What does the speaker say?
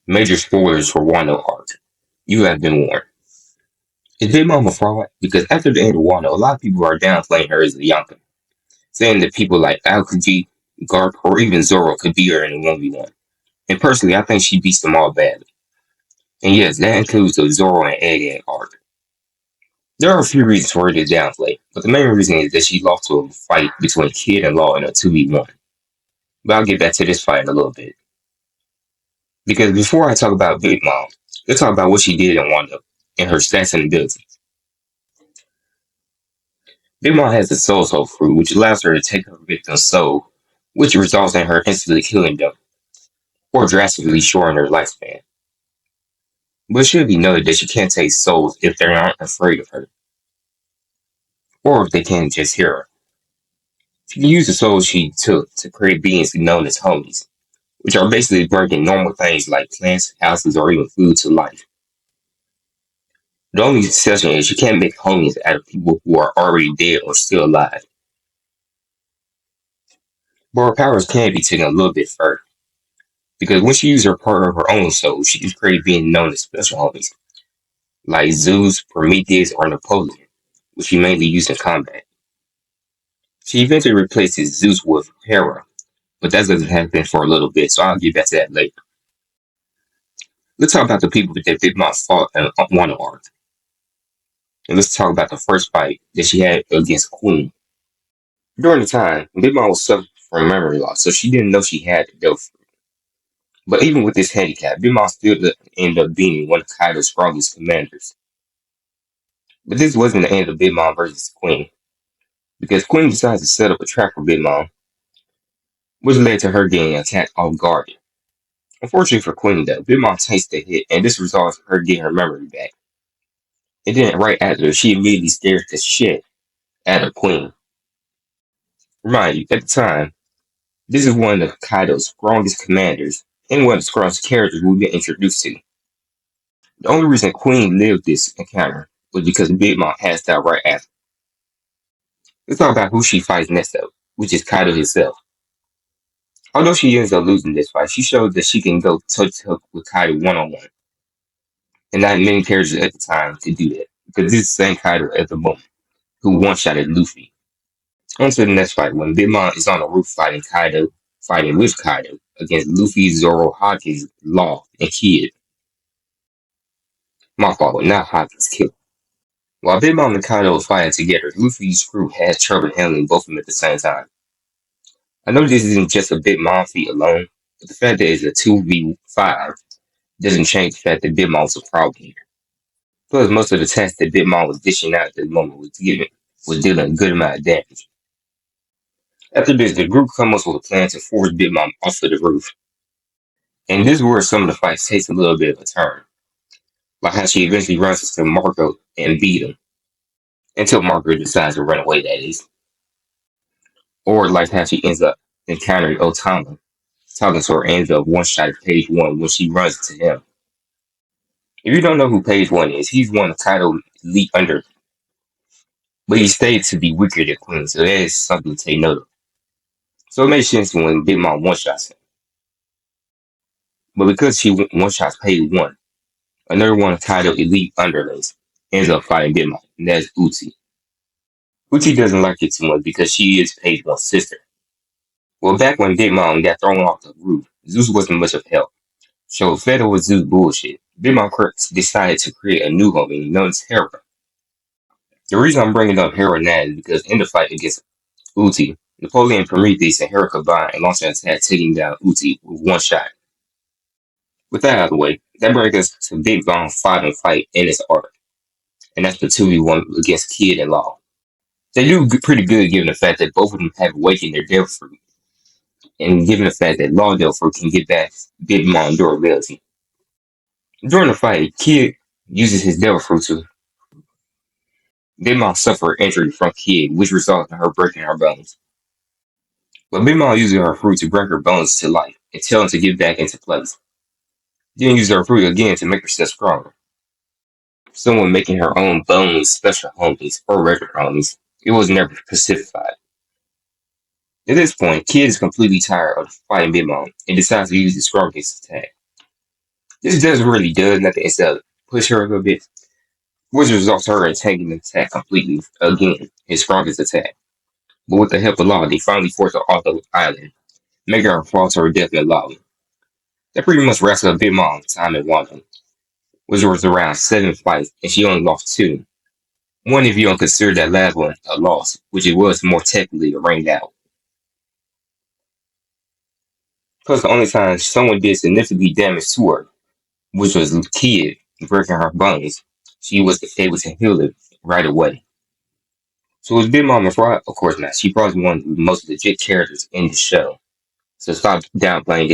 Major spoilers for Wano arc. You have been warned. Is Big Mom a fraud? Because after the end of Wano, a lot of people are downplaying her as a yonko, saying that people like Aokiji, Garp, or even Zoro could beat her in a 1v1. And personally, I think she beats them all badly. And yes, that includes the Zoro and Egg arc. There are a few reasons for her to downplay, but the main reason is that she lost to a fight between Kid and Law in a 2v1. But I'll get back to this fight in a little bit. Because before I talk about Big Mom, let's talk about what she did in Wano and her stats and abilities. Big Mom has the Soul fruit, which allows her to take her victim's soul, which results in her instantly killing them, or drastically shortening her lifespan. But it should be noted that she can't take souls if they aren't afraid of her, or if they can't just hear her. She can use the souls she took to create beings known as homies, which are basically bringing normal things like plants, houses, or even food to life. The only exception is you can't make homies out of people who are already dead or still alive. But her powers can be taken a little bit further, because when she uses her part of her own soul, she can create beings known as special homies, like Zeus, Prometheus, or Napoleon, which she mainly used in combat. She eventually replaces Zeus with Hera, but that doesn't happen for a little bit, so I'll get back to that later. Let's talk about the people that Big Mom fought in Wano arc. And let's talk about the first fight that she had against Queen. During the time, Big Mom was suffering from memory loss, so she didn't know she had the Delphi. But even with this handicap, Big Mom still ended up being one of Kaido's strongest commanders. But this wasn't the end of Big Mom versus Queen, because Queen decides to set up a trap for Big Mom, which led to her getting attacked off guard. Unfortunately for Queen, though, Big Mom takes the hit, and this results in her getting her memory back. And then, right after, she immediately scares the shit out of Queen. Remind you, at the time, this is one of Kaido's strongest commanders, and one of the strongest characters we've been introduced to. The only reason Queen lived this encounter was because Big Mom passed out right after. Let's talk about who she fights next up, which is Kaido himself. Although she ends up losing this fight, she shows that she can go toe-to-toe with Kaido one-on-one. And not many characters at the time could do that, because this is the same Kaido at the moment, who one-shotted Luffy. On to the next fight, when Big Mom is on the roof fighting with Kaido, against Luffy, Zoro, Hawkins, Law, and Kid. My fault, not Hawkins, Kid. While Big Mom and Kaido was fighting together, Luffy's crew had trouble handling both of them at the same time. I know this isn't just a Big Mom feat alone, but the fact that it's a 2v5 doesn't change the fact that Big Mom was a problem here. Plus, most of the attacks that Big Mom was dishing out at the moment was dealing a good amount of damage. After this, the group comes up with a plan to force Big Mom off of the roof. And this is where some of the fights takes a little bit of a turn. Like how she eventually runs into Marco and beat him. Until Marco decides to run away, that is. Or like how she ends up encountering Otama. Talking to her ends up one-shot at page one when she runs into him. If you don't know who page one is, he's one of Kaido's elite under. But he stayed to be weaker than Queen, so that is something to take note of. So it makes sense when Big Mom one-shots him. But because she one-shots page one, another one of Kaido's elite underlings ends up fighting Big Mom, and that's Uchi. Uchi doesn't like it too much because she is page one's sister. Well, back when Big Mom got thrown off the roof, Zeus wasn't much of help. So fed up with Zeus bullshit, Big Mom decided to create a new homie known as Hera. The reason I'm bringing up Hera now is because in the fight against Uchi, Napoleon, Prometheus, and Hera combined and launched an attack taking down Uchi with one shot. With that out of the way, that brings us to Big Mom's final fight in its arc, and that's the 2v1 against Kid and Law. They do pretty good given the fact that both of them have awakened their Devil Fruit, and given the fact that Law Devil Fruit can get back Big Mom durability. During the fight, Kid uses his Devil Fruit to Big Mom suffered injury from Kid, which resulted in her breaking her bones. But Big Mom uses her fruit to bring her bones to life and tell them to get back into place. Then use her fruit again to make herself stronger. Someone making her own bones special homies or regular homies. It was never specified. At this point, Kid is completely tired of fighting Big Mom and decides to use his strongest attack. This doesn't really do nothing except push her a little bit, which results in her taking the attack completely again, his strongest attack. But with the help of Law, they finally force her off the island, making her fall to her death in lava. That pretty much wraps up Big Mom time in Wanda, which was around 7 fights, and she only lost two. One if you don't consider that last one a loss, which it was more technically rained out. Plus, the only time someone did significantly damage to her, which was Kid breaking her bones, she was able to heal it right away. So was Big Mama fraud? Of course not. She probably one of the most legit characters in the show. So stop downplaying this